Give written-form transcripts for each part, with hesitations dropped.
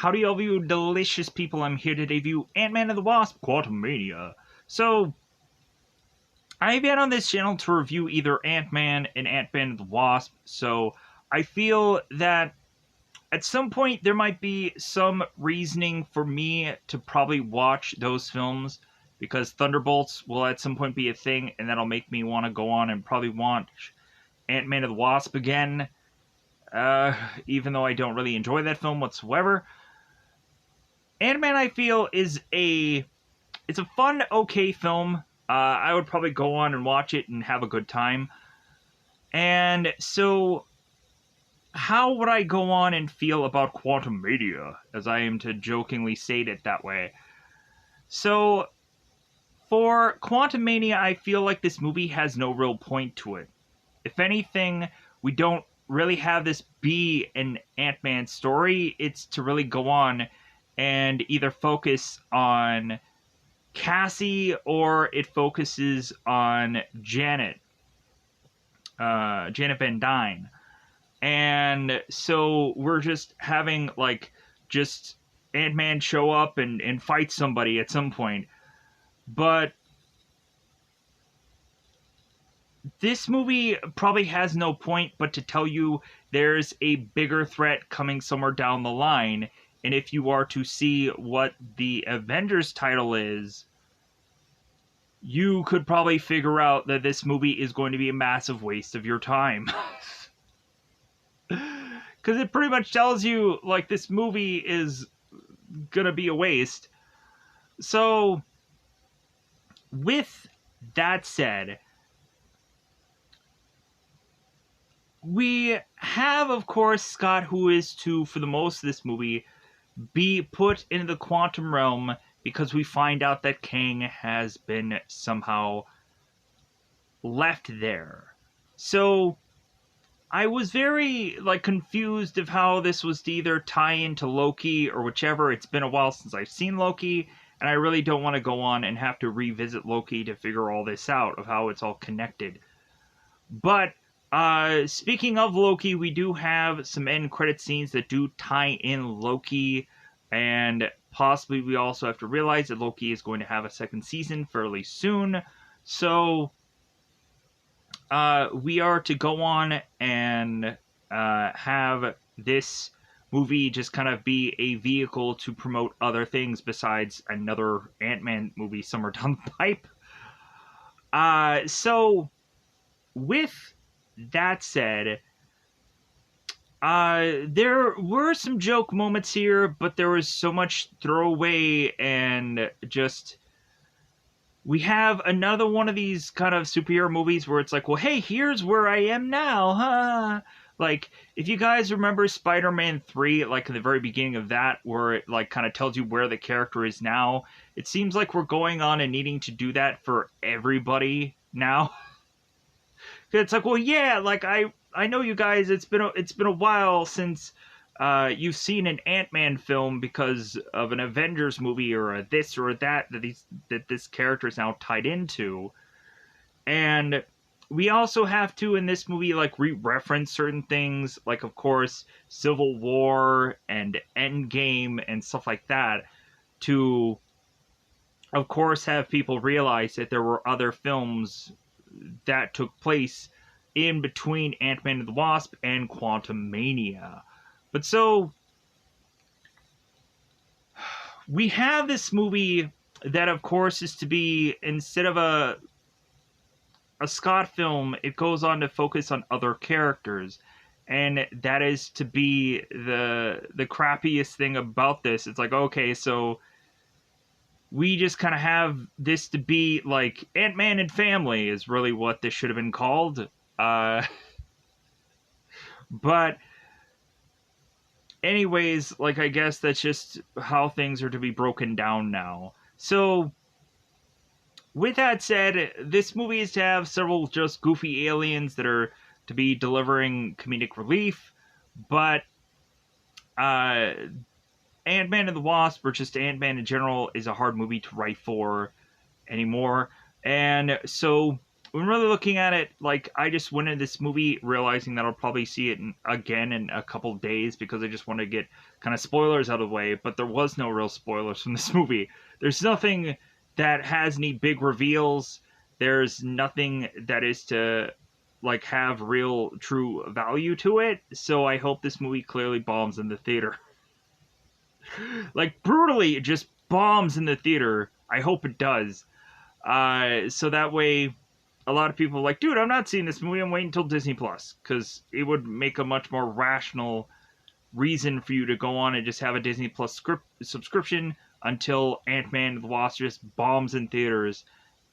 Howdy all of you delicious people, I'm here to debut Ant-Man and the Wasp, Quantumania. So, I've been on this channel to review either Ant-Man and Ant-Man and the Wasp, so I feel that at some point there might be some reasoning for me to probably watch those films, because Thunderbolts will at some point be a thing, and that'll make me want to go on and probably watch Ant-Man and the Wasp again, even though I don't really enjoy that film whatsoever. Ant-Man, I feel, it's a fun, okay film. I would probably go on and watch it and have a good time. And so, how would I go on and feel about Quantumania, as I am to jokingly state it that way? So, for Quantumania, I feel like this movie has no real point to it. If anything, we don't really have this be an Ant-Man story. It's to really go on and either focus on Cassie or it focuses on Janet Van Dyne. And so we're just having, just Ant-Man show up and fight somebody at some point. But this movie probably has no point but to tell you there's a bigger threat coming somewhere down the line. And if you are to see what the Avengers title is, you could probably figure out that this movie is going to be a massive waste of your time. Because it pretty much tells you, this movie is gonna be a waste. So, with that said, we have, of course, Scott, who is to, for the most of this movie, be put into the quantum realm because we find out that Kang has been somehow left there. So I was very confused of how this was to either tie into Loki or whichever. It's been a while since I've seen Loki, and I really don't want to go on and have to revisit Loki to figure all this out of how it's all connected. But speaking of Loki, we do have some end credit scenes that do tie in Loki, and possibly we also have to realize that Loki is going to have a second season fairly soon. So we are to go on and have this movie just kind of be a vehicle to promote other things besides another Ant-Man movie somewhere down the pipe. So with that said, there were some joke moments here, but there was so much throwaway and just... We have another one of these kind of superhero movies where it's like, well, hey, here's where I am now, huh? If you guys remember Spider-Man 3, in the very beginning of that, where it, kind of tells you where the character is now, it seems like we're going on and needing to do that for everybody now. It's like, well, yeah, I know you guys. It's been a while since you've seen an Ant-Man film because of an Avengers movie or a this or that this character is now tied into, and we also have to in this movie re-reference certain things, of course Civil War and Endgame and stuff like that, to of course have people realize that there were other films that took place in between Ant-Man and the Wasp and Quantumania. But so, we have this movie that, of course, is to be, instead of a Scott film, it goes on to focus on other characters. And that is to be the crappiest thing about this. It's like, okay, so we just kind of have this to be Ant-Man and Family is really what this should have been called. But anyways, I guess that's just how things are to be broken down now. So with that said, this movie is to have several just goofy aliens that are to be delivering comedic relief, but Ant-Man and the Wasp, or just Ant-Man in general, is a hard movie to write for anymore. And so when really looking at it, like, I just went into this movie realizing that I'll probably see it again in a couple of days because I just want to get kind of spoilers out of the way, but there was no real spoilers from this movie. There's nothing that has any big reveals. There's nothing that is to, like, have real, true value to it, so I hope this movie clearly bombs in the theater. Like, brutally, it just bombs in the theater. I hope it does. So that way, a lot of people are like, dude, I'm not seeing this movie. I'm waiting until Disney Plus, because it would make a much more rational reason for you to go on and just have a Disney Plus subscription until Ant-Man and the Wasp just bombs in theaters,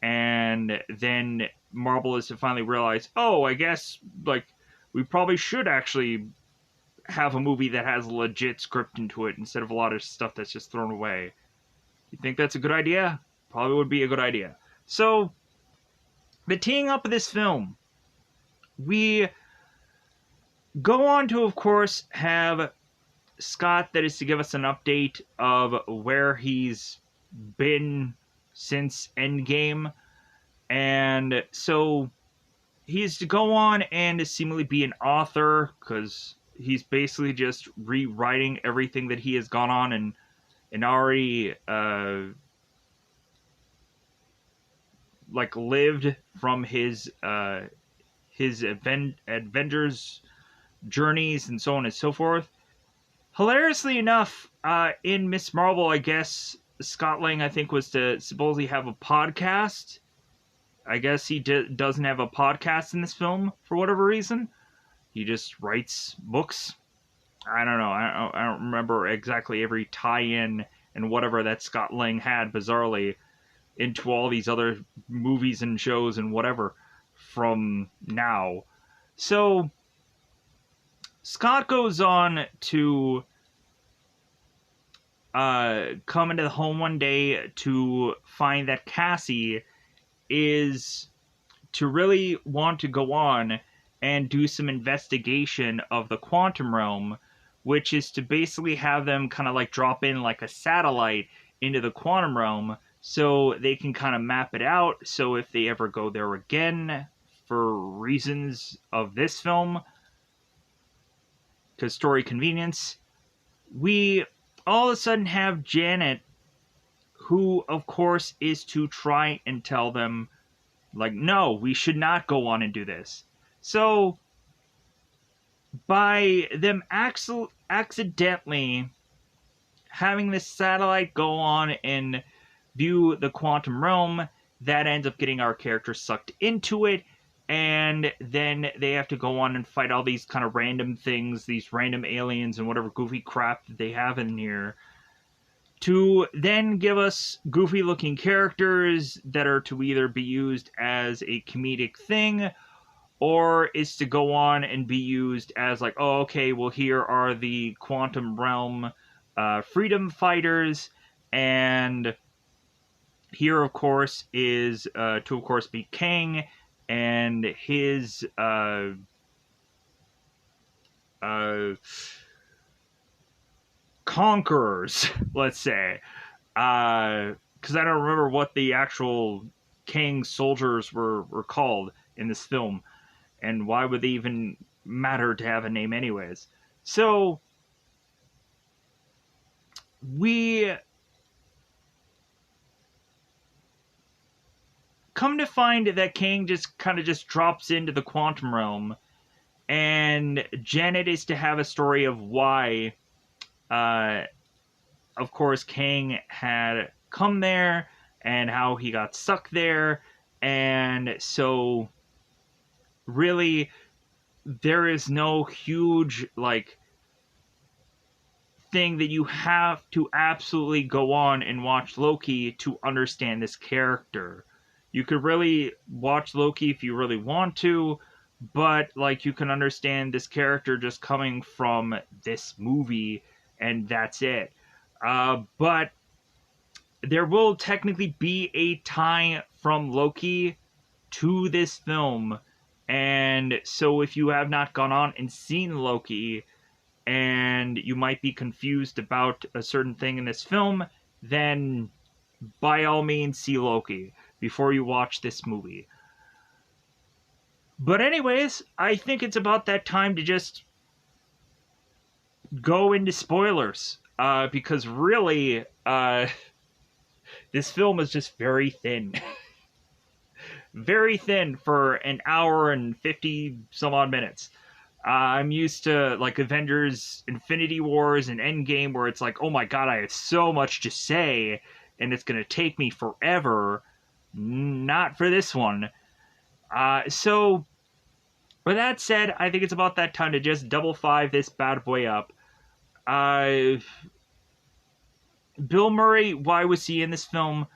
and then Marvel is to finally realize, oh, I guess, like, we probably should actually have a movie that has a legit script into it instead of a lot of stuff that's just thrown away. You think that's a good idea? Probably would be a good idea. So, the teeing up of this film, we go on to, of course, have Scott that is to give us an update of where he's been since Endgame. And so he's to go on and seemingly be an author, because he's basically just rewriting everything that he has gone on and already like lived from his Avengers journeys and so on and so forth. Hilariously enough, in Miss Marvel, I guess Scott Lang, I think, was to supposedly have a podcast. I guess he doesn't have a podcast in this film for whatever reason. He just writes books. I don't know. I don't remember exactly every tie-in and whatever that Scott Lang had, bizarrely, into all these other movies and shows and whatever from now. So Scott goes on to come into the home one day to find that Cassie is to really want to go on and do some investigation of the quantum realm, which is to basically have them kind of like drop in like a satellite into the quantum realm so they can kind of map it out, so if they ever go there again for reasons of this film, because story convenience, we all of a sudden have Janet, who of course is to try and tell them, like, no, we should not go on and do this. So by them accidentally having this satellite go on and view the quantum realm, that ends up getting our characters sucked into it, and then they have to go on and fight all these kind of random things, these random aliens and whatever goofy crap that they have in here, to then give us goofy looking characters that are to either be used as a comedic thing, or is to go on and be used as like, oh, okay, well, here are the quantum realm freedom fighters, and here, of course, is to, of course, be Kang and his conquerors, let's say. Because I don't remember what the actual Kang soldiers were called in this film, and why would they even matter to have a name anyways? So we come to find that Kang just kind of just drops into the quantum realm, and Janet is to have a story of why, of course, Kang had come there and how he got stuck there, and so really there is no huge like thing that you have to absolutely go on and watch Loki to understand this character. You could really watch Loki if you really want to, but like you can understand this character just coming from this movie, and that's it. But there will technically be a tie from Loki to this film, and so if you have not gone on and seen Loki, and you might be confused about a certain thing in this film, then by all means see Loki before you watch this movie. But anyways, I think it's about that time to just go into spoilers. Because really, this film is just very thin. Very thin for an hour and 50 some odd minutes. I'm used to like Avengers, Infinity Wars, and Endgame, where it's like, oh my god, I have so much to say, and it's gonna take me forever. Not for this one. So, with that said, I think it's about that time to just double five this bad boy up. Bill Murray, why was he in this film?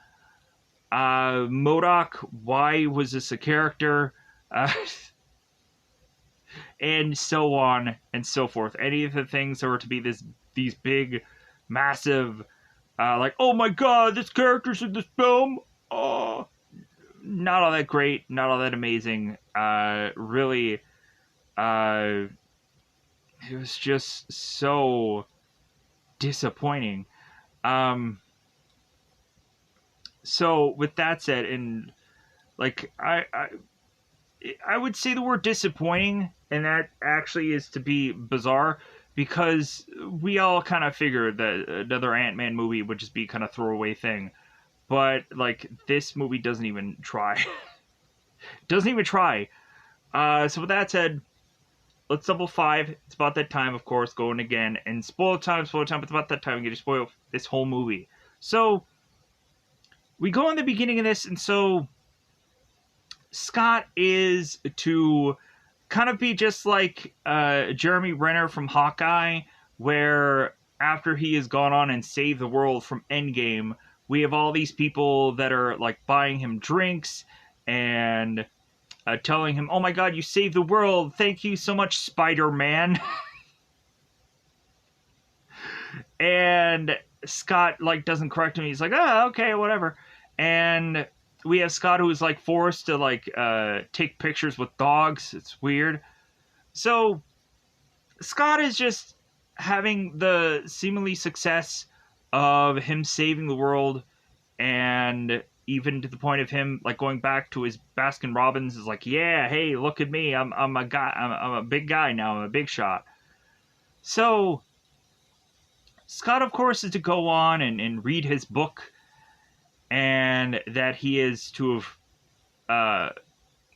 MODOK, why was this a character? And so on and so forth. Any of the things that were to be these big, massive, like, oh my god, this character's in this film. Oh, not all that great, not all that amazing. Really, it was just so disappointing. So with that said, and like I would say the word disappointing, and that actually is to be bizarre because we all kind of figured that another Ant-Man movie would just be kind of throwaway thing. But like this movie doesn't even try. Doesn't even try. So with that said, let's double five. It's about that time, of course, going again. And spoiler time. It's about that time we get to spoil this whole movie. So we go in the beginning of this, and so Scott is to kind of be just like Jeremy Renner from Hawkeye, where after he has gone on and saved the world from Endgame, we have all these people that are like buying him drinks and telling him, "Oh my God, you saved the world! Thank you so much, Spider-Man." And Scott like doesn't correct him. He's like, "Oh, okay, whatever." And we have Scott who is like forced to like take pictures with dogs. It's weird. So Scott is just having the seemingly success of him saving the world, and even to the point of him like going back to his Baskin Robbins is like, yeah, hey, look at me, I'm a guy, I'm a big guy now, I'm a big shot. So Scott, of course, is to go on and read his book, and that he is to have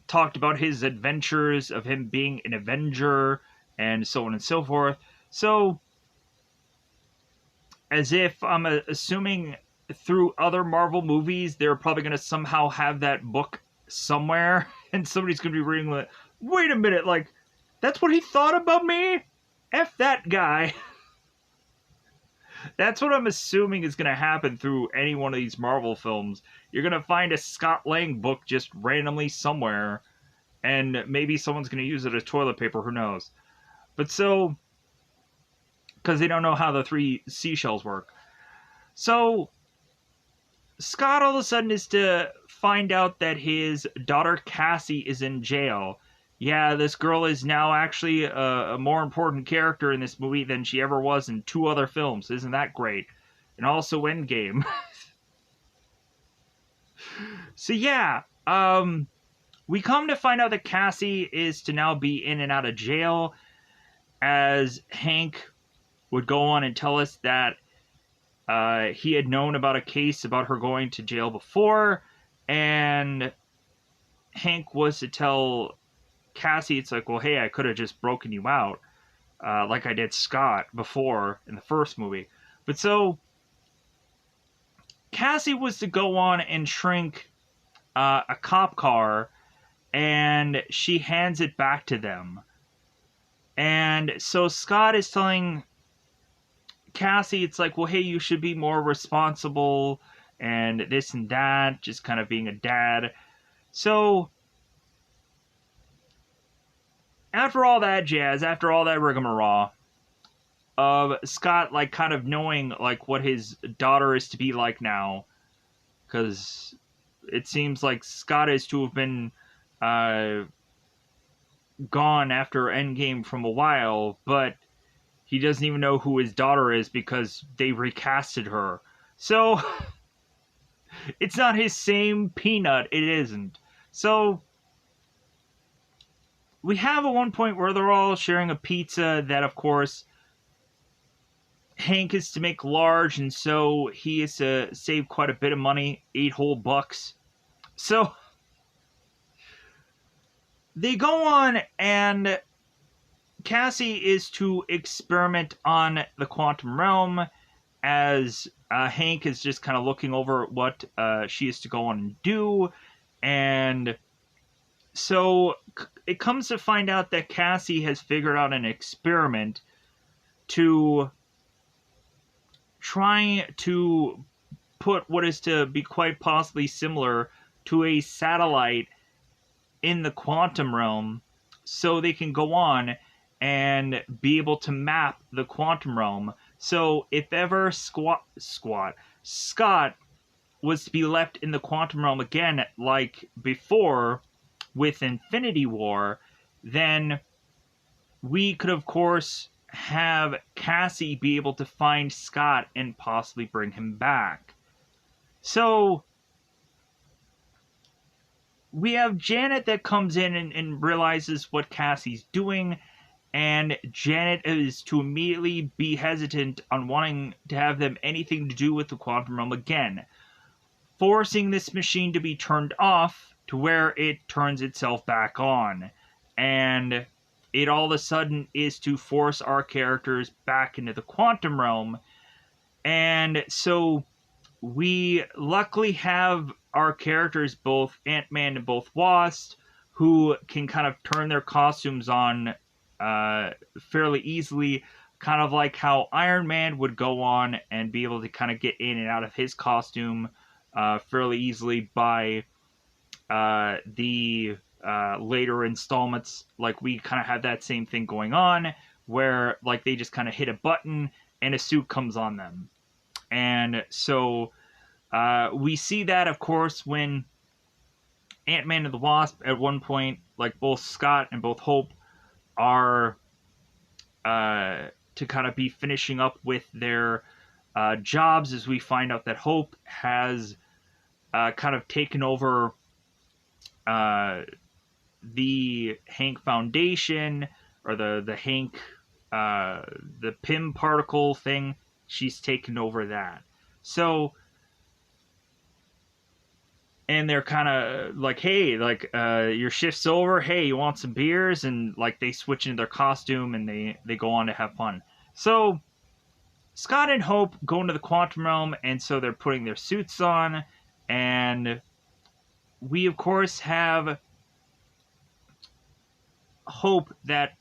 talked about his adventures of him being an Avenger and so on and so forth. So, as if I'm assuming through other Marvel movies, they're probably going to somehow have that book somewhere, and somebody's going to be reading it. Wait a minute, like, that's what he thought about me? F that guy. That's what I'm assuming is going to happen through any one of these Marvel films. You're going to find a Scott Lang book just randomly somewhere, and maybe someone's going to use it as toilet paper, who knows. But so, because they don't know how the three seashells work. So, Scott all of a sudden is to find out that his daughter Cassie is in jail. Yeah, this girl is now actually a more important character in this movie than she ever was in 2 other films. Isn't that great? And also Endgame. So yeah, we come to find out that Cassie is to now be in and out of jail, as Hank would go on and tell us that he had known about a case about her going to jail before, and Hank was to tell Cassie, it's like, well, hey, I could have just broken you out, like I did Scott before in the first movie. But so, Cassie was to go on and shrink a cop car, and she hands it back to them. And so Scott is telling Cassie, it's like, well, hey, you should be more responsible, and this and that, just kind of being a dad. So, after all that jazz, after all that rigmarole of Scott, like, kind of knowing, like, what his daughter is to be like now, because it seems like Scott is to have been gone after Endgame from a while, but he doesn't even know who his daughter is because they recasted her. So, it's not his same peanut, it isn't. So, we have at one point where they're all sharing a pizza that, of course, Hank is to make large, and so he is to save quite a bit of money, 8 whole bucks. So they go on, and Cassie is to experiment on the quantum realm as Hank is just kind of looking over what she is to go on and do. And so it comes to find out that Cassie has figured out an experiment to try to put what is to be quite possibly similar to a satellite in the quantum realm so they can go on and be able to map the quantum realm. So if ever Scott was to be left in the quantum realm again like before with Infinity War, then we could of course have Cassie be able to find Scott and possibly bring him back. So we have Janet that comes in and realizes what Cassie's doing, and Janet is to immediately be hesitant on wanting to have them anything to do with the quantum realm again, forcing this machine to be turned off to where it turns itself back on. And it all of a sudden is to force our characters back into the quantum realm. And so we luckily have our characters, both Ant-Man and both Wasp, who can kind of turn their costumes on fairly easily, kind of like how Iron Man would go on and be able to kind of get in and out of his costume fairly easily by the later installments. Like, we kind of have that same thing going on, where like they just kind of hit a button and a suit comes on them. And so we see that, of course, when Ant-Man and the Wasp, at one point, like both Scott and both Hope are to kind of be finishing up with their jobs, as we find out that Hope has kind of taken over the Hank Foundation, or the Hank, the Pym particle thing. She's taken over that. So, and they're kind of like, hey, like, your shift's over. Hey, you want some beers? And like they switch into their costume and they go on to have fun. So Scott and Hope go into the quantum realm, and so they're putting their suits on, and we of course have Hope that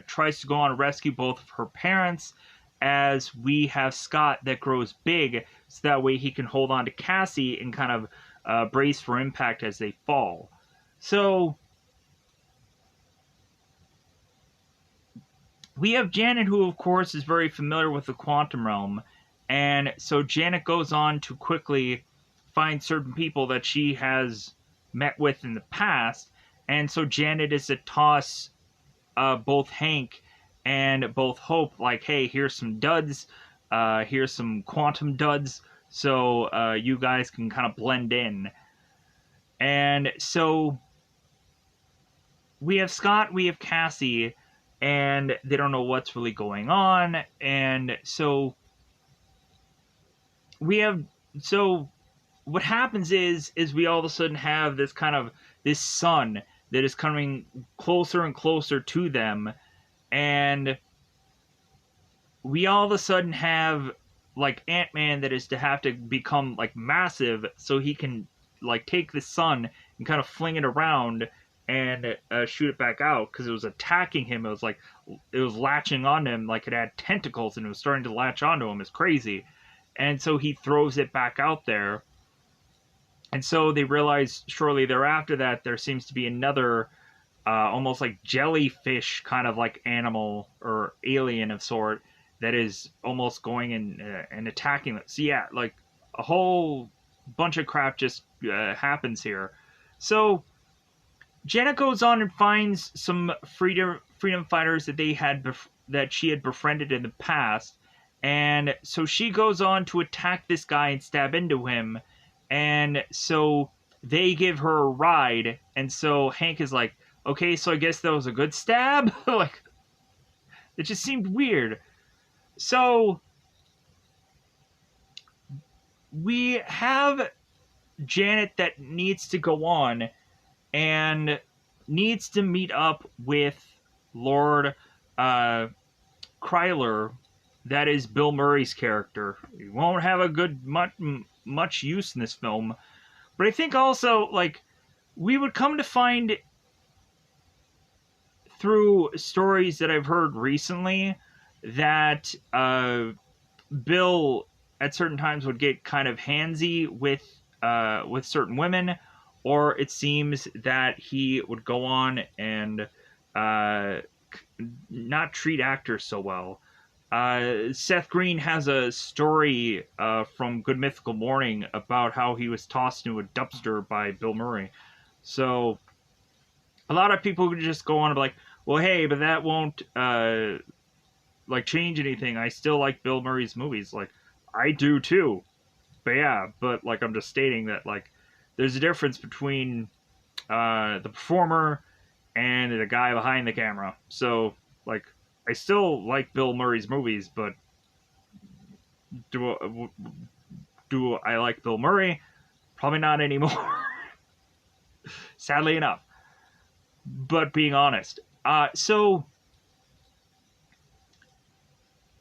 tries to go on and rescue both of her parents, as we have Scott that grows big so that way he can hold on to Cassie and kind of brace for impact as they fall. So we have Janet, who of course is very familiar with the quantum realm, and so Janet goes on to quickly find certain people that she has met with in the past, and so Janet is to toss both Hank and both Hope, like, hey, here's some duds, here's some quantum duds, so you guys can kind of blend in. And so we have Scott, we have Cassie, and they don't know what's really going on. And so we have, so what happens is we all of a sudden have this kind of, this sun that is coming closer and closer to them, and we all of a sudden have like Ant-Man that is to have to become like massive so he can like take the sun and kind of fling it around and shoot it back out, because it was attacking him. It was like, it was latching onto him like it had tentacles, and it was starting to latch onto him. It's crazy. And so he throws it back out there. And so they realize shortly thereafter that there seems to be another almost like jellyfish kind of like animal or alien of sort that is almost going and attacking them. So yeah, like a whole bunch of crap just happens here. So Janet goes on and finds some freedom fighters that she had befriended in the past, and so she goes on to attack this guy and stab into him, and so they give her a ride, and so Hank is like, okay, so I guess that was a good stab? Like, it just seemed weird. So, we have Janet that needs to go on and needs to meet up with Lord Kryler. That is Bill Murray's character. He won't have a good much use in this film, but I think also like we would come to find through stories that I've heard recently that Bill at certain times would get kind of handsy with certain women, or it seems that he would go on and uh, not treat actors so well. Seth Green has a story from Good Mythical Morning about how he was tossed into a dumpster by Bill Murray. So a lot of people would just go on and be like, "Well, hey, but that won't like change anything. I still like Bill Murray's movies. Like, I do too." But yeah, but like I'm just stating that like there's a difference between the performer and the guy behind the camera. So like I still like Bill Murray's movies, but do do I like Bill Murray? Probably not anymore. Sadly enough. But being honest, so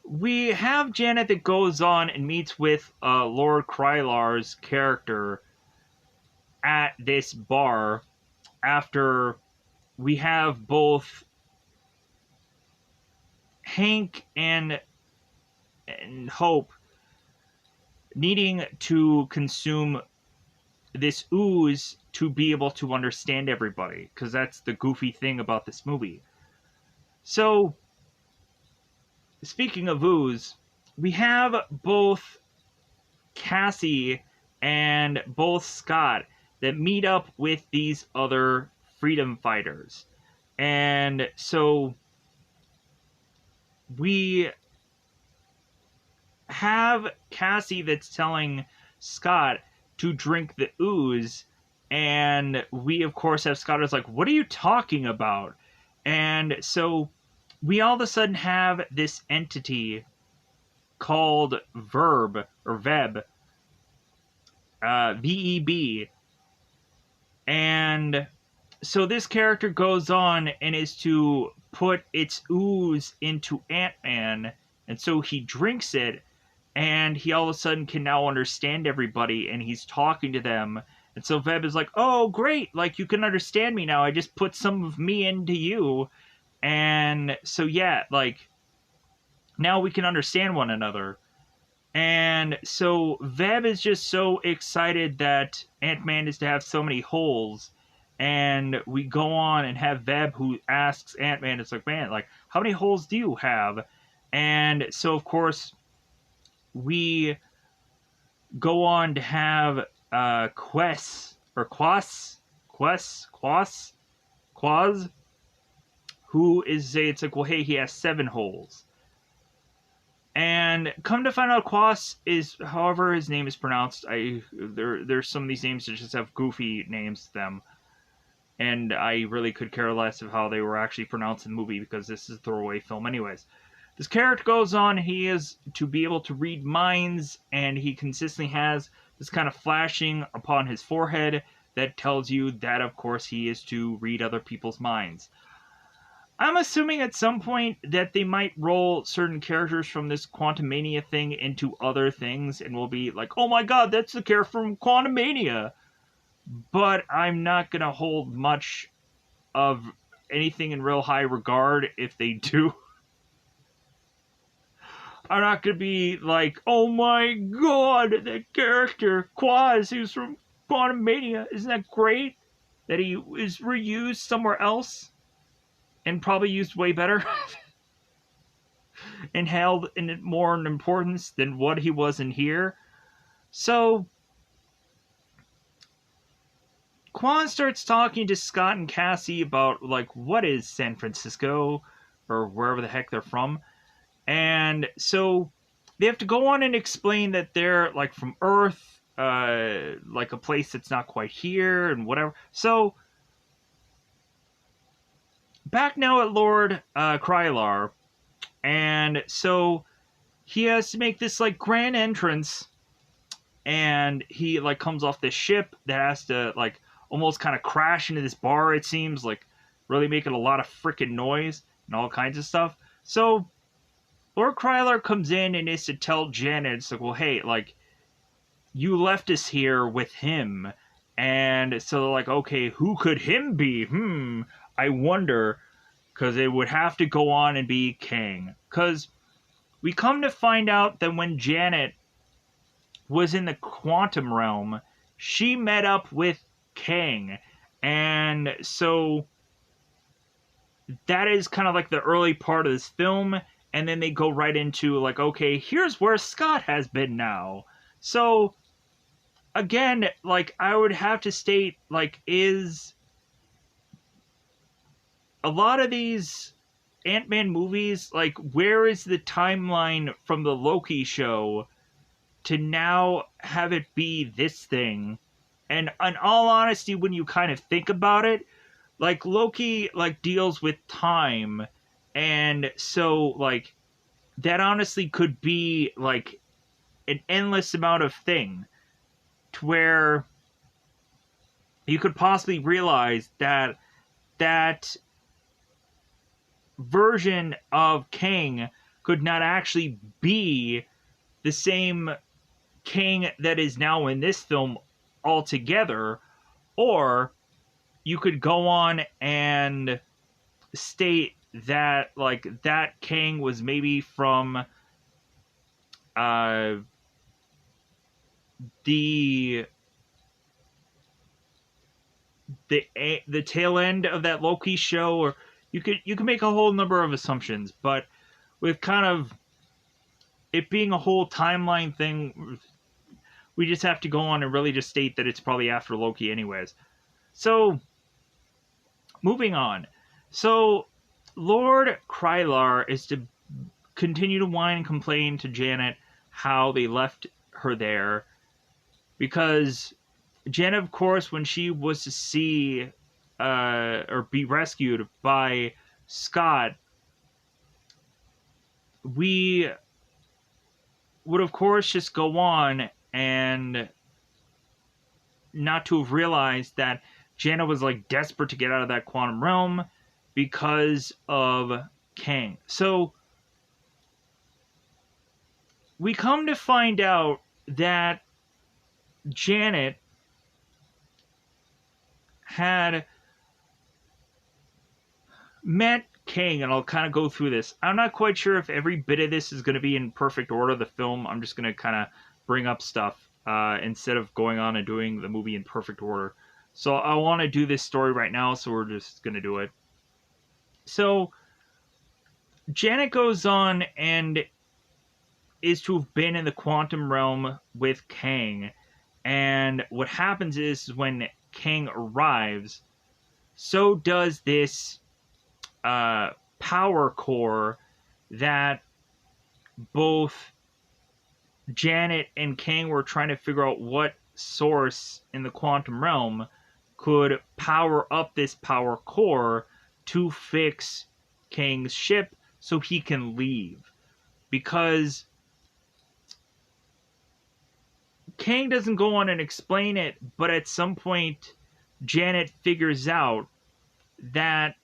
we have Janet that goes on and meets with Lord Krylar's character at this bar after we have both Hank and Hope needing to consume this ooze to be able to understand everybody, because that's the goofy thing about this movie. So, speaking of ooze, we have both Cassie and both Scott that meet up with these other freedom fighters. And so we have Cassie that's telling Scott to drink the ooze, and we of course have Scott who's like, "What are you talking about?" And so we all of a sudden have this entity called Verb or Veb, VEB, and so this character goes on and is to put its ooze into Ant-Man, and so he drinks it, and he all of a sudden can now understand everybody, and he's talking to them. And so Veb is like, "Oh, great, like you can understand me now. I just put some of me into you." And so yeah, like now we can understand one another. And so Veb is just so excited that Ant-Man is to have so many holes. And we go on and have Veb who asks Ant-Man, it's like, "Man, like, how many holes do you have?" And so, of course, we go on to have Quas, or Quaz, who is, it's like, well, hey, he has 7 holes. And come to find out, Quas is, however his name is pronounced, there's some of these names that just have goofy names to them, and I really could care less of how they were actually pronounced in the movie, because this is a throwaway film anyways. This character goes on, he is to be able to read minds, and he consistently has this kind of flashing upon his forehead that tells you that, of course, he is to read other people's minds. I'm assuming at some point that they might roll certain characters from this Quantumania thing into other things, and we'll be like, "Oh my god, that's the character from Quantumania!" But I'm not going to hold much of anything in real high regard if they do. I'm not going to be like, "Oh my god, that character, Quaz, who's from Quantumania, isn't that great? That he is reused somewhere else and probably used way better and held in more importance than what he was in here." So Quan starts talking to Scott and Cassie about, like, what is San Francisco, or wherever the heck they're from. And so they have to go on and explain that they're, like, from Earth, like a place that's not quite here, and whatever. So back now at Lord Krylar, and so he has to make this like grand entrance, and he like comes off this ship that has to like almost kind of crash into this bar. It seems like really making a lot of freaking noise and all kinds of stuff. So Lord Krylar comes in and is to tell Janet, it's like, well, hey, like, you left us here with him. And so they're like, okay, who could him be? I wonder, because it would have to go on and be Kang. Because we come to find out that when Janet was in the quantum realm, she met up with Kang. And so that is kind of like the early part of this film. And then they go right into, like, okay, here's where Scott has been now. So, again, like, I would have to state, like, is a lot of these Ant-Man movies, like, where is the timeline from the Loki show to now have it be this thing? And in all honesty, when you kind of think about it, like, Loki, like, deals with time, and so, like, that honestly could be, like, an endless amount of thing, to where you could possibly realize that that version of Kang could not actually be the same Kang that is now in this film altogether, or you could go on and state that, like, that Kang was maybe from the tail end of that Loki show, or you could make a whole number of assumptions, but with kind of it being a whole timeline thing, we just have to go on and really just state that it's probably after Loki anyways. So, moving on. So, Lord Krylar is to continue to whine and complain to Janet how they left her there, because Janet, of course, when she was to see or be rescued by Scott, we would, of course, just go on and not to have realized that Janet was, like, desperate to get out of that quantum realm because of Kang. So we come to find out that Janet had met Kang, and I'll kind of go through this. I'm not quite sure if every bit of this is going to be in perfect order, the film. I'm just going to kind of bring up stuff instead of going on and doing the movie in perfect order. So I want to do this story right now, so we're just going to do it. So Janet goes on and is to have been in the quantum realm with Kang. And what happens is when Kang arrives, so does this power core that both Janet and Kang were trying to figure out what source in the quantum realm could power up this power core to fix Kang's ship so he can leave. Because Kang doesn't go on and explain it, but at some point Janet figures out that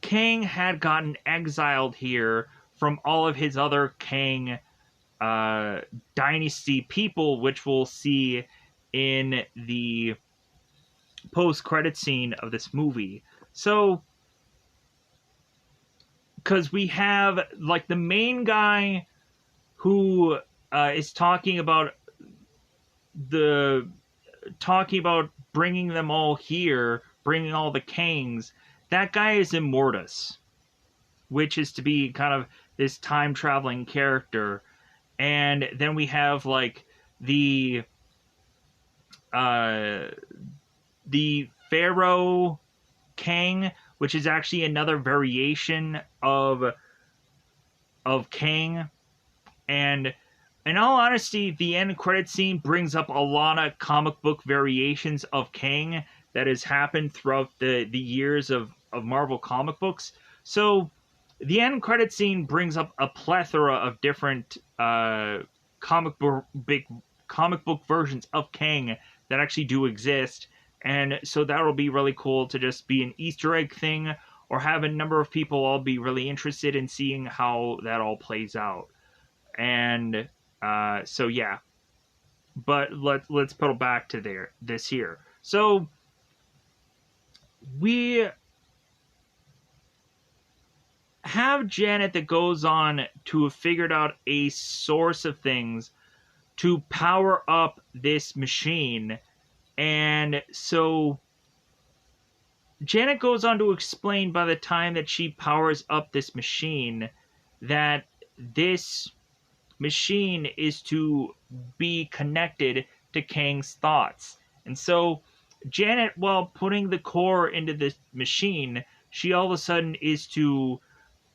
Kang had gotten exiled here from all of his other Kang dynasty people, which we'll see in the post-credit scene of this movie. So, because we have, like, the main guy who is talking about bringing them all here, bringing all the Kangs. That guy is Immortus, which is to be kind of this time-traveling character. And then we have, like, the Pharaoh Kang, which is actually another variation of Kang. And in all honesty, the end credit scene brings up a lot of comic book variations of Kang that has happened throughout the years of Marvel comic books. So the end credit scene brings up a plethora of different big comic book versions of Kang that actually do exist, and so that'll be really cool to just be an Easter egg thing, or have a number of people all be really interested in seeing how that all plays out. And so yeah, but let's pedal back to this here. So we have Janet that goes on to have figured out a source of things to power up this machine. And so Janet goes on to explain by the time that she powers up this machine that this machine is to be connected to Kang's thoughts. And so Janet, while putting the core into this machine, she all of a sudden is to,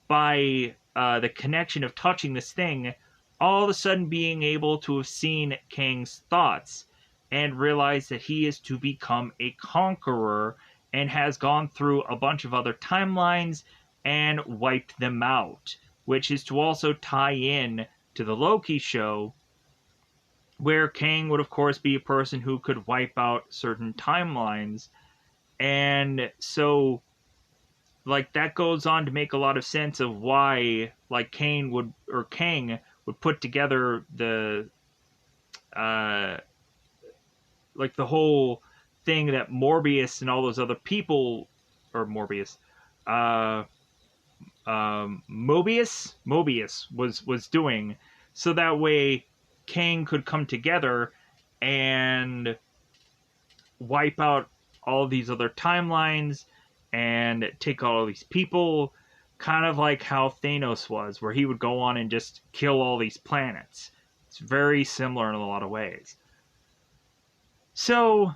by the connection of touching this thing, all of a sudden being able to have seen Kang's thoughts and realize that he is to become a conqueror and has gone through a bunch of other timelines and wiped them out, which is to also tie in to the Loki show, where Kang would, of course, be a person who could wipe out certain timelines. And so, like, that goes on to make a lot of sense of why, like, Kang would put together the like the whole thing that Morbius and all those other people, or Mobius was doing, so that way Kang could come together and wipe out all these other timelines and take all these people, kind of like how Thanos was, where he would go on and just kill all these planets. It's very similar in a lot of ways. So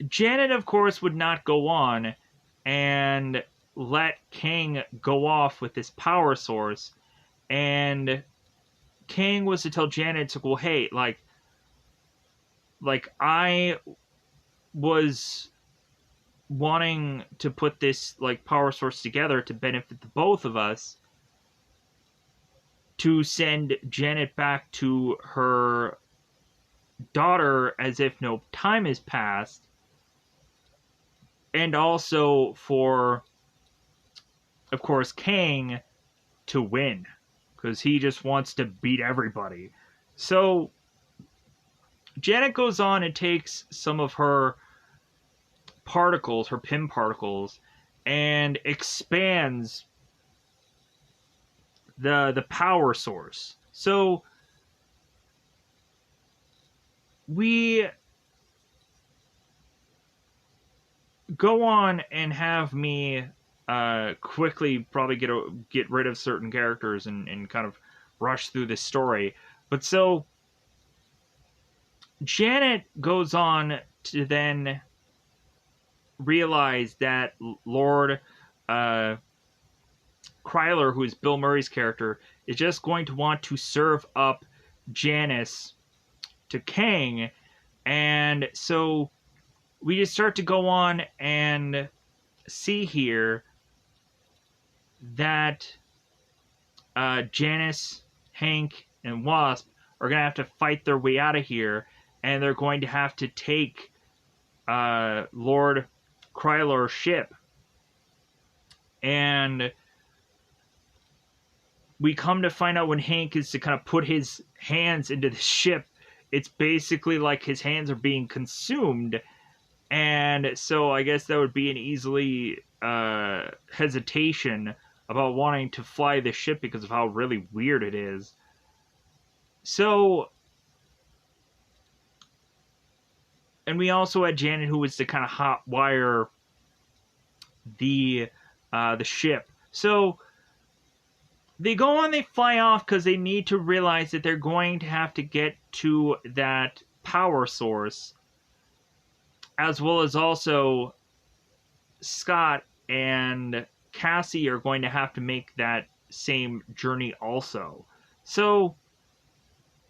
Janet, of course, would not go on and let Kang go off with this power source. And Kang was to tell Janet, to go, hey, like I was wanting to put this like power source together to benefit the both of us, to send Janet back to her daughter as if no time has passed, and also for, of course, Kang to win, because he just wants to beat everybody. So Janet goes on and takes some of her particles, her Pym particles, and expands the power source. So we go on and have me quickly probably get rid of certain characters and kind of rush through this story. But so Janet goes on to then realize that Lord Kryler, who is Bill Murray's character, is just going to want to serve up Janice to Kang. And so we just start to go on and see here that Janice, Hank, and Wasp are going to have to fight their way out of here, and they're going to have to take Lord Kryler's ship. And we come to find out when Hank is to kind of put his hands into the ship, it's basically like his hands are being consumed. And so I guess that would be an easily hesitation about wanting to fly the ship because of how really weird it is. So, and we also had Janet, who was to kind of hot wire the ship. So they go on, they fly off because they need to realize that they're going to have to get to that power source, as well as also Scott and Cassie are going to have to make that same journey also. So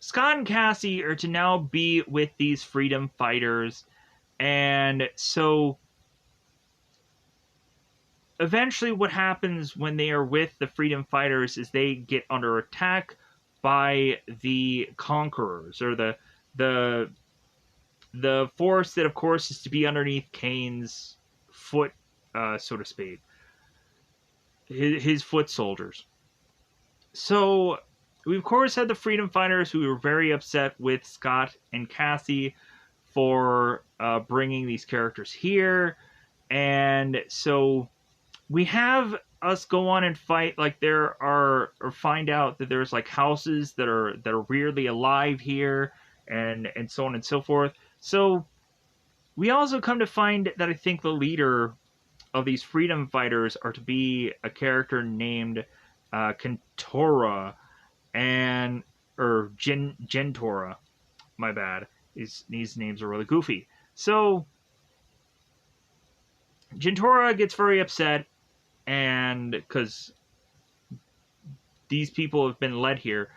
Scott and Cassie are to now be with these freedom fighters, and so eventually what happens when they are with the freedom fighters is they get under attack by the conquerors, or the the force that of course is to be underneath Kane's foot, so to speak, his foot soldiers. So we of course had the freedom fighters who were very upset with Scott and Cassie for bringing these characters here, and so we have us go on and fight. Like, there are, or find out that there's like houses that are weirdly alive here, and so on and so forth. So we also come to find that I think the leader of these freedom fighters are to be a character named Kentora, and or Gentora. My bad. These names are really goofy. So Gentora gets very upset, and because these people have been led here.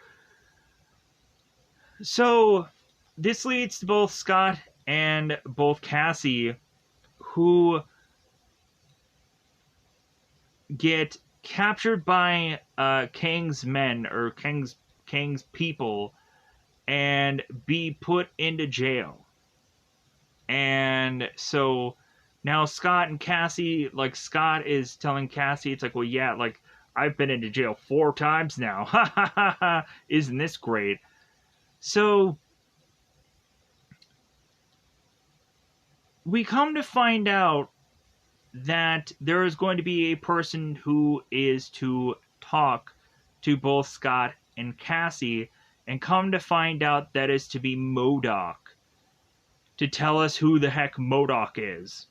So this leads to both Scott and both Cassie, who get captured by Kang's men, or Kang's people, and be put into jail. And so now Scott and Cassie, like, Scott is telling Cassie, it's like, well, yeah, like, I've been into jail 4 times now. Ha ha ha ha. Isn't this great? So we come to find out that there is going to be a person who is to talk to both Scott and Cassie, and come to find out that is to be MODOK, to tell us who the heck MODOK is.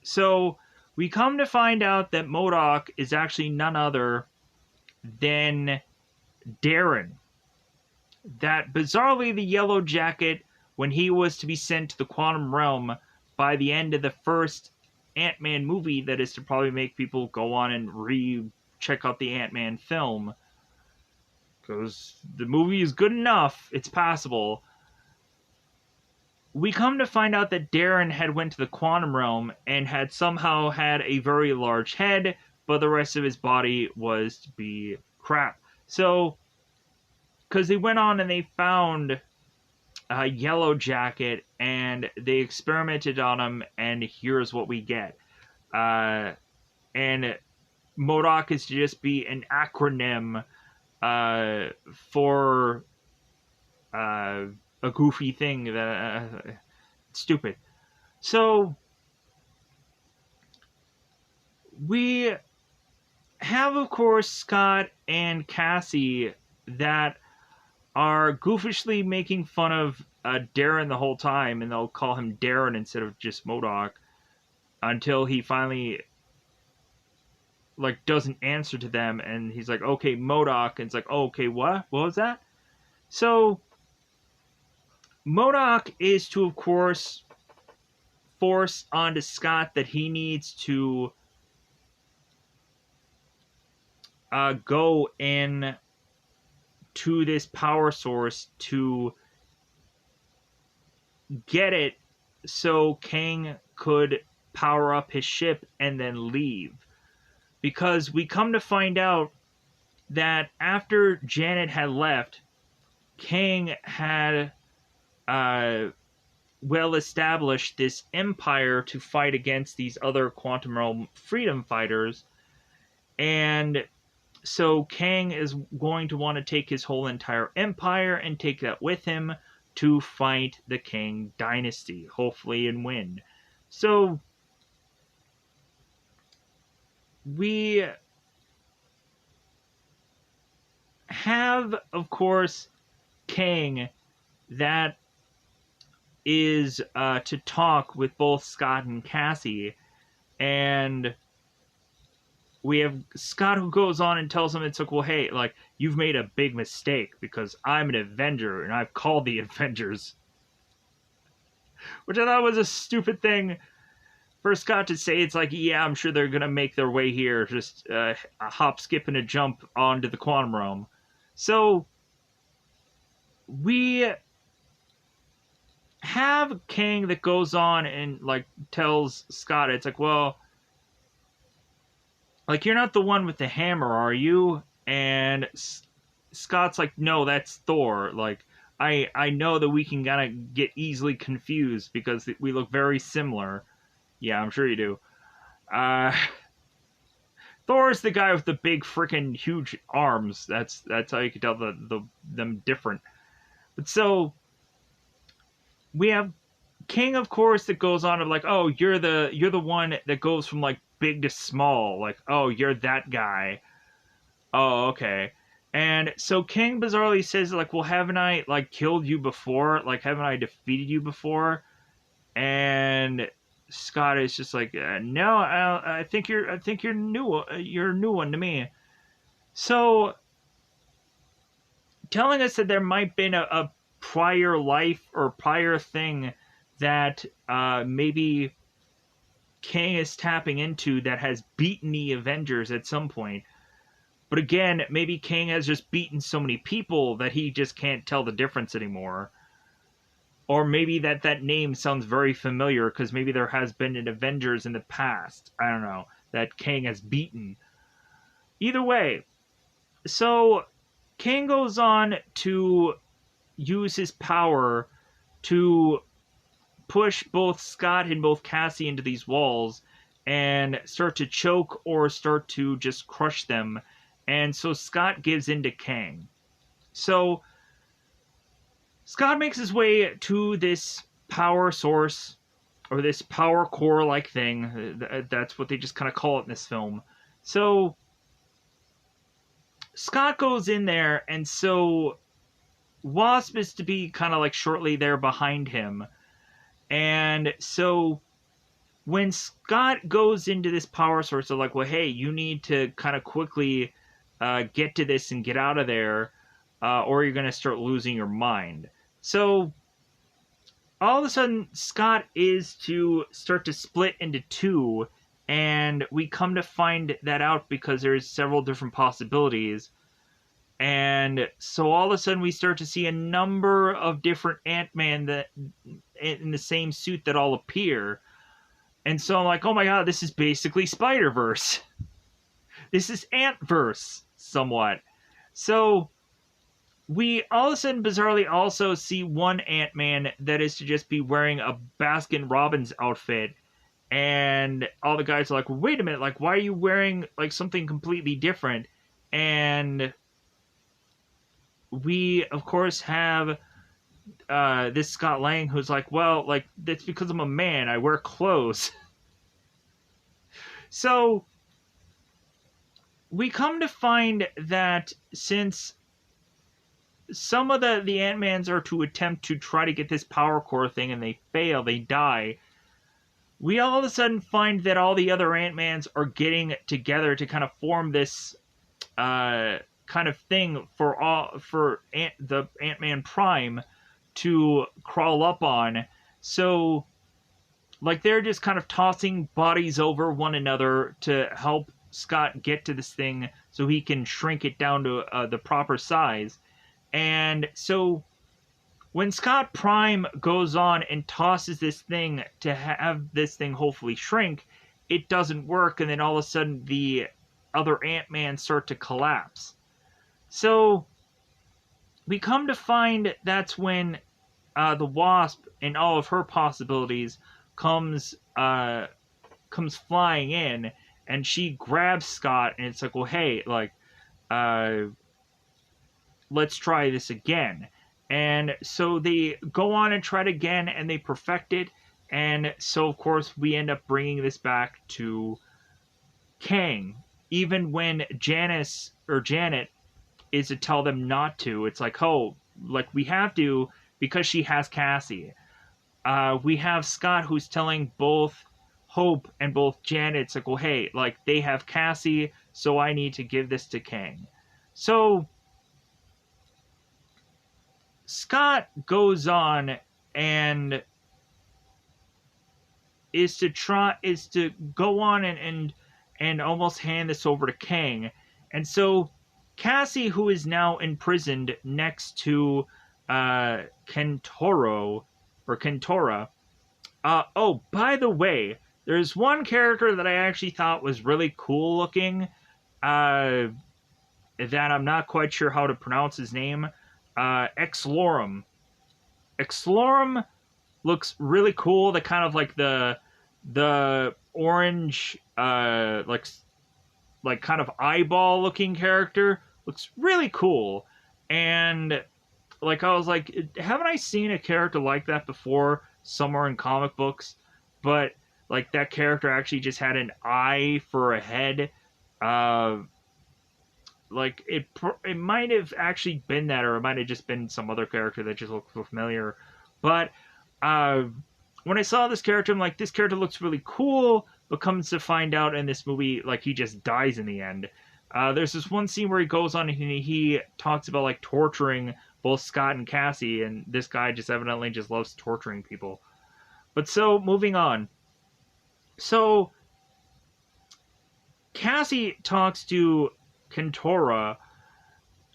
So we come to find out that MODOK is actually none other than Darren. That bizarrely the Yellow Jacket, when he was to be sent to the Quantum Realm by the end of the first Ant-Man movie, that is to probably make people go on and check out the Ant-Man film, because the movie is good enough, it's passable. We come to find out that Darren had went to the Quantum Realm and had somehow had a very large head, but the rest of his body was to be crap. So, because they went on and they found a Yellow Jacket, and they experimented on him, and here's what we get. And MODOK is to just be an acronym for a goofy thing that stupid. So we have, of course, Scott and Cassie that are goofishly making fun of Darren the whole time, and they'll call him Darren instead of just MODOK, until he finally, like, doesn't answer to them, and he's like, okay, MODOK, and it's like, oh, okay, what was that? So MODOK is to, of course, force onto Scott that he needs to go in to this power source to get it so Kang could power up his ship and then leave. Because we come to find out that after Janet had left, Kang had well established this empire to fight against these other Quantum Realm freedom fighters, and so Kang is going to want to take his whole entire empire and take that with him to fight the Kang dynasty, hopefully, and win. So we have, of course, Kang that is to talk with both Scott and Cassie, and we have Scott who goes on and tells him, it's like, well, hey, like, you've made a big mistake because I'm an Avenger and I've called the Avengers. Which I thought was a stupid thing for Scott to say. It's like, yeah, I'm sure they're going to make their way here. Just a hop, skip, and a jump onto the Quantum Realm. So we have Kang that goes on and like tells Scott, it's like, well, like you're not the one with the hammer, are you? And Scott's like, no, that's Thor. Like, I know that we can kind of get easily confused because we look very similar. Yeah, I'm sure you do. Uh, Thor's the guy with the big freaking huge arms. That's how you can tell them different. But so we have King, of course, that goes on of like, oh, you're the one that goes from like big to small. Like, oh, you're that guy. Oh, okay. And so King bizarrely says like, well, haven't I like killed you before? Like, haven't I defeated you before? And Scott is just like, no, I think you're new. You're a new one to me. So telling us that there might have been a prior life or prior thing that maybe Kang is tapping into that has beaten the Avengers at some point. But again, maybe Kang has just beaten so many people that he just can't tell the difference anymore. Or maybe that name sounds very familiar because maybe there has been an Avengers in the past. I don't know. That Kang has beaten. Either way, so Kang goes on to use his power to push both Scott and both Cassie into these walls and start to choke or start to just crush them. And so Scott gives in to Kang. So Scott makes his way to this power source or this power core like thing. That's what they just kind of call it in this film. So Scott goes in there, and so Wasp is to be kind of like shortly there behind him. And so when Scott goes into this power source, they're like, well, hey, you need to kind of quickly get to this and get out of there, or you're going to start losing your mind. So all of a sudden, Scott is to start to split into two, and we come to find that out because there's several different possibilities. And so all of a sudden, we start to see a number of different Ant-Man that in the same suit that all appear. And so I'm like, oh my god, this is basically Spider-Verse. This is Ant-Verse, somewhat. So we all of a sudden bizarrely also see one Ant-Man that is to just be wearing a Baskin Robbins outfit. And all the guys are like, wait a minute, like, why are you wearing like something completely different? And we, of course, have this Scott Lang who's like, well, like, that's because I'm a man. I wear clothes. So we come to find that since some of the Ant-Mans are to attempt to try to get this power core thing and they fail, they die, we all of a sudden find that all the other Ant-Mans are getting together to kind of form this kind of thing for the Ant-Man Prime to crawl up on. So like they're just kind of tossing bodies over one another to help Scott get to this thing so he can shrink it down to the proper size. And so when Scott Prime goes on and tosses this thing to have this thing hopefully shrink, it doesn't work, and then all of a sudden the other Ant-Man start to collapse. So we come to find that's when the Wasp and all of her possibilities comes flying in, and she grabs Scott, and it's like, well, hey, like, let's try this again. And so they go on and try it again, and they perfect it. And so, of course, we end up bringing this back to Kang. Even when Janet is to tell them not to, it's like, oh, like, we have to because she has Cassie. We have Scott who's telling both Hope and both Janet, it's like, well, hey, like, they have Cassie, so I need to give this to Kang. So Scott goes on and is to go on and almost hand this over to Kang. And so Cassie, who is now imprisoned next to Kentoro or Kentora. Oh, by the way, there's one character that I actually thought was really cool looking. Uh, that I'm not quite sure how to pronounce his name. Exlorum. Exlorum looks really cool. The kind of like the orange like kind of eyeball looking character looks really cool. And like I was like, haven't I seen a character like that before somewhere in comic books? But like that character actually just had an eye for a head. Uh, like it might have actually been that, or it might have just been some other character that just looked familiar. But uh, when I saw this character, I'm like, this character looks really cool. But comes to find out in this movie, like he just dies in the end. There's this one scene where he goes on and he talks about like torturing both Scott and Cassie, and this guy just evidently just loves torturing people. But so moving on. So Cassie talks to Kentora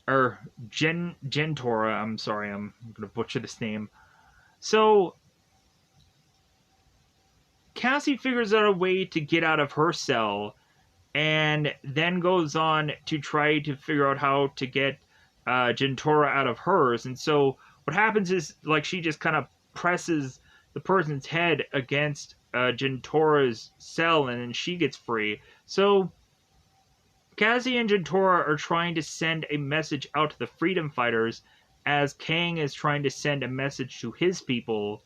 or Gentora. I'm sorry, I'm gonna butcher this name. So Cassie figures out a way to get out of her cell, and then goes on to try to figure out how to get Gentora out of hers. And so what happens is like she just kind of presses the person's head against Gentora's cell, and then she gets free. So Cassie and Gentora are trying to send a message out to the freedom fighters, as Kang is trying to send a message to his people.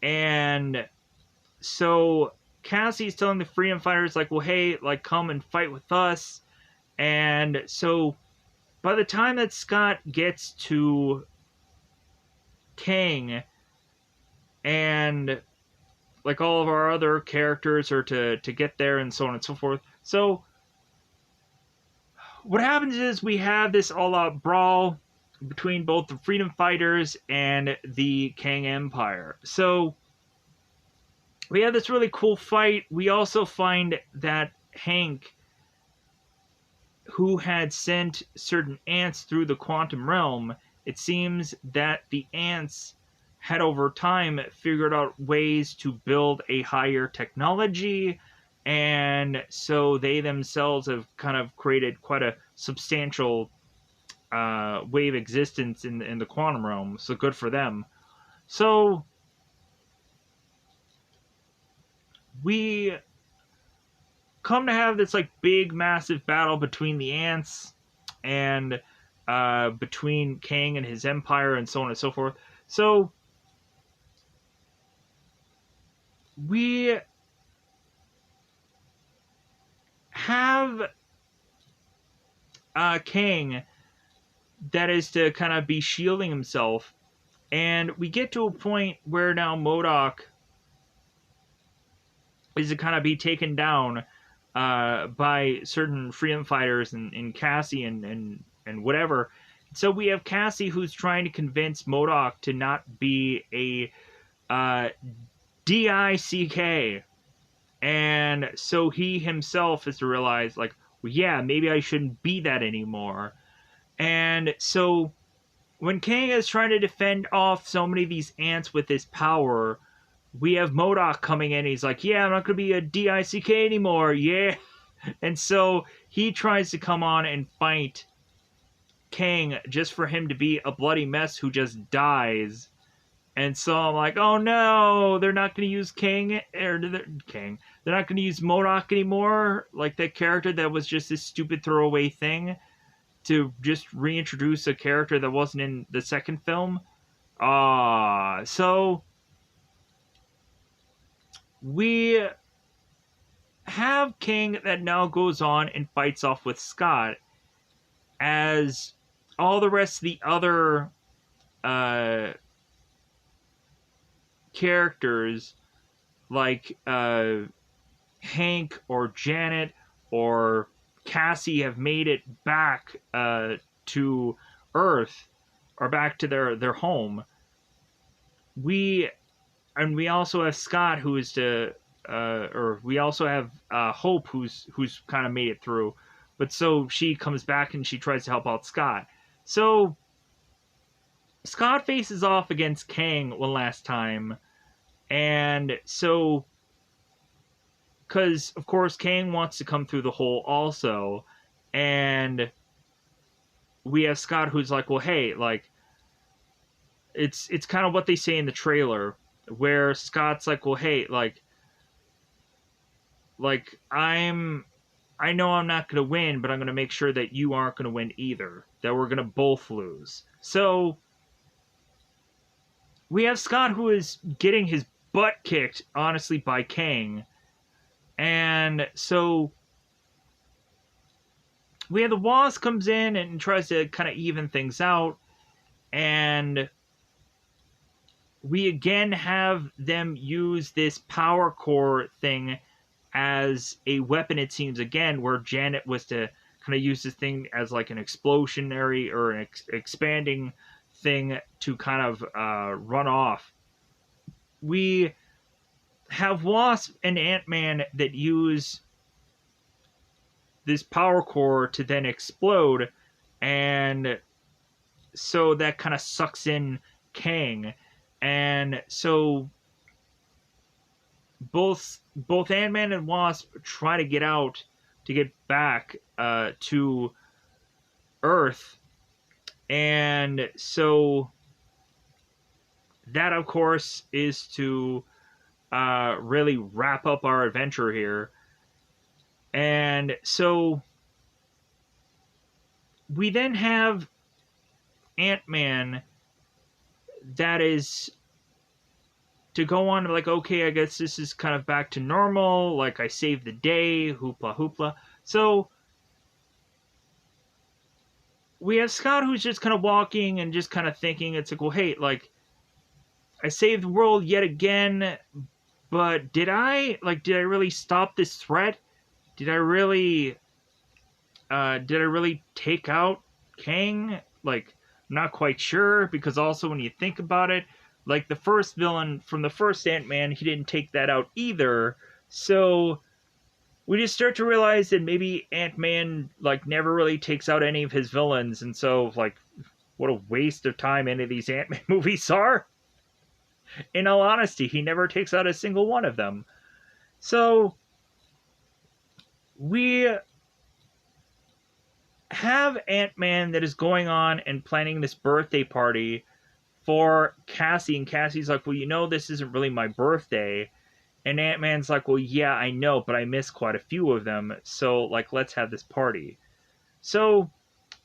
And so Cassie's telling the freedom fighters, like, well, hey, like, come and fight with us. And so by the time that Scott gets to Kang, and like all of our other characters are to get there, and so on and so forth. So what happens is we have this all-out brawl between both the freedom fighters and the Kang Empire. So we have this really cool fight. We also find that Hank, who had sent certain ants through the quantum realm, it seems that the ants had over time figured out ways to build a higher technology, and so they themselves have kind of created quite a substantial way of existence in the quantum realm. So good for them. So we come to have this like big massive battle between the ants and between Kang and his empire, and so on and so forth. So we have Kang that is to kind of be shielding himself, and we get to a point where now MODOK is to kind of be taken down by certain freedom fighters and Cassie and whatever. So we have Cassie who's trying to convince MODOK to not be a DICK. And so he himself has to realize, like, well, yeah, maybe I shouldn't be that anymore. And so when Kang is trying to defend off so many of these ants with his power, we have MODOK coming in. He's like, yeah, I'm not going to be a DICK anymore. Yeah. And so he tries to come on and fight Kang just for him to be a bloody mess who just dies. And so I'm like, oh no, they're not going to use Kang. They're not going to use MODOK anymore. Like that character that was just this stupid throwaway thing to just reintroduce a character that wasn't in the second film. So we have Kang that now goes on and fights off with Scott, as all the rest of the other characters like Hank or Janet or Cassie have made it back to Earth, or back to their home. We also have Scott, who is to or we also have Hope, who's kind of made it through, but so she comes back and she tries to help out Scott. So Scott faces off against Kang one last time, and so because of course Kang wants to come through the hole also, and we have Scott who's like, well, hey, like it's kind of what they say in the trailer, where Scott's like, well, hey, like I know I'm not gonna win, but I'm gonna make sure that you aren't gonna win either. That we're gonna both lose. So we have Scott who is getting his butt kicked, honestly, by Kang. And so we have the Wasp comes in and tries to kind of even things out. And we again have them use this power core thing as a weapon, it seems, again, where Janet was to kind of use this thing as like an explosionary or an expanding thing to kind of run off. We have Wasp and Ant-Man that use this power core to then explode, and so that kind of sucks in Kang. And so both Ant-Man and Wasp try to get out to get back to Earth, and so that, of course, is to really wrap up our adventure here. And so we then have Ant-Man that is to go on like, okay, I guess this is kind of back to normal, like I saved the day, hoopla hoopla. So we have Scott who's just kind of walking and just kind of thinking, it's like, well, hey, like I saved the world yet again, but did I really stop this threat? Did I really take out Kang? Like, I'm not quite sure, because also when you think about it, like the first villain from the first Ant-Man, he didn't take that out either. So we just start to realize that maybe Ant-Man like never really takes out any of his villains, and so like what a waste of time any of these Ant-Man movies are. In all honesty, he never takes out a single one of them. So we have Ant-Man that is going on and planning this birthday party for Cassie, and Cassie's like, well, you know, this isn't really my birthday. And Ant-Man's like, well, yeah, I know, but I missed quite a few of them, so, like, let's have this party. So,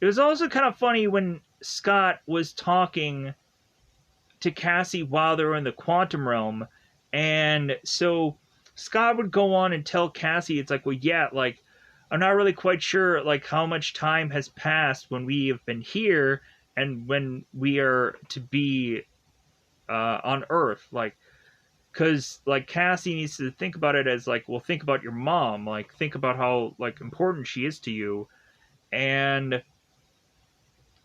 it was also kind of funny when Scott was talking to Cassie while they were in the quantum realm, and so Scott would go on and tell Cassie, it's like, well, yeah, like, I'm not really quite sure, like, how much time has passed when we have been here and when we are to be on Earth, like, because like Cassie needs to think about it as like, well, think about your mom, like think about how like important she is to you, and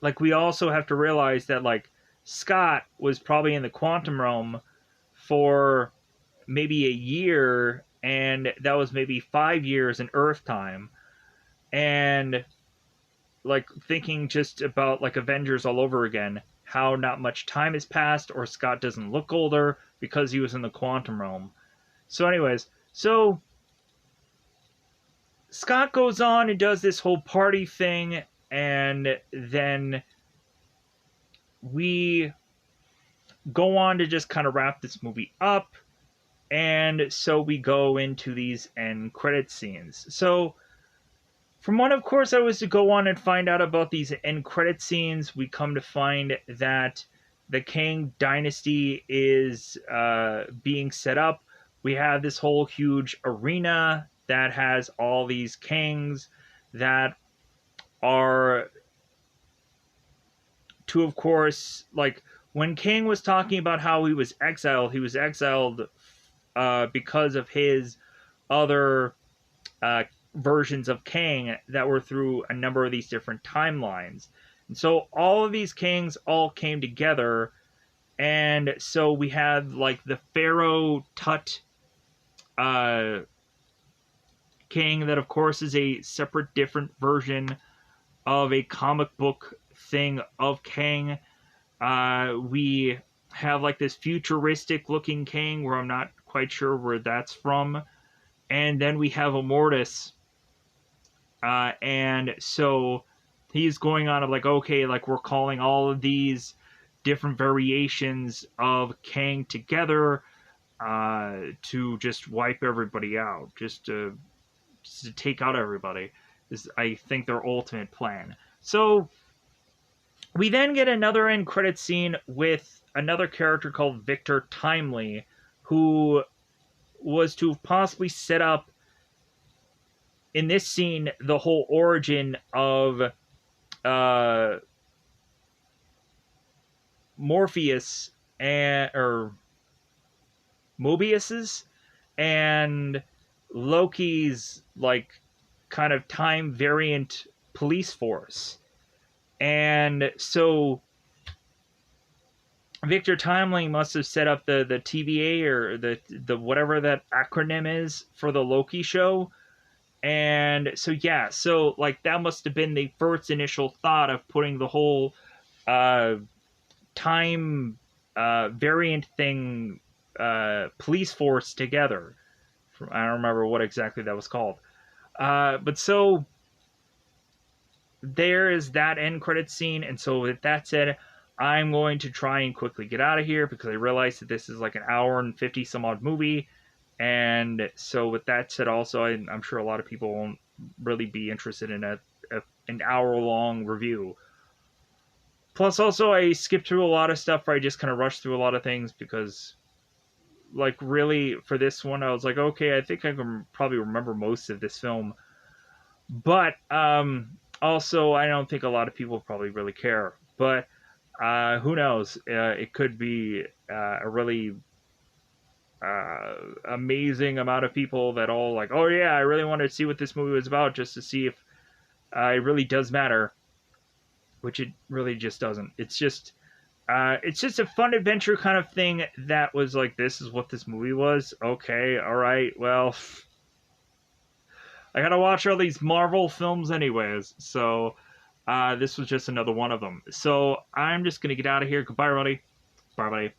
like we also have to realize that like Scott was probably in the quantum realm for maybe a year, and that was maybe 5 years in Earth time, and like thinking just about like Avengers all over again, how not much time has passed, or Scott doesn't look older because he was in the quantum realm. So, anyways, so Scott goes on and does this whole party thing, and then we go on to just kind of wrap this movie up, and so we go into these end credit scenes. So, from what, of course, I was to go on and find out about these end credit scenes, we come to find that the Kang dynasty is being set up. We have this whole huge arena that has all these Kangs that are to, of course, like when Kang was talking about how he was exiled because of his other versions of Kang that were through a number of these different timelines. And so all of these Kangs all came together, and so we had like the Pharaoh Tut Kang that of course is a separate different version of a comic book thing of Kang. We have like this futuristic looking king where I'm not quite sure where that's from. And then we have Immortus. And so he's going on of like, okay, like we're calling all of these different variations of Kang together to just wipe everybody out, just to take out everybody. Is I think their ultimate plan. So we then get another end credit scene with another character called Victor Timely, who was to possibly set up in this scene the whole origin of uh, Morpheus or Mobius's and Loki's like kind of time variant police force. And so Victor Timely must have set up the TVA or the whatever that acronym is for the Loki show. And so yeah, so like that must have been the first initial thought of putting the whole uh, time variant thing police force together. I don't remember what exactly that was called. But so there is that end credit scene, and so with that said, I'm going to try and quickly get out of here because I realize that this is like an hour and 50 some odd movie. And so with that said, also, I'm sure a lot of people won't really be interested in an hour long review. Plus, also, I skipped through a lot of stuff where I just kind of rushed through a lot of things because, like, really, for this one, I was like, okay, I think I can probably remember most of this film. But, also, I don't think a lot of people probably really care. But, who knows? It could be a really amazing amount of people that all like, oh yeah, I really wanted to see what this movie was about just to see if it really does matter, which it really just doesn't. It's just a fun adventure kind of thing that was like, this is what this movie was. Okay, all right, well, I gotta watch all these Marvel films anyways, so this was just another one of them. So I'm just gonna get out of here. Goodbye, everybody. Bye, buddy.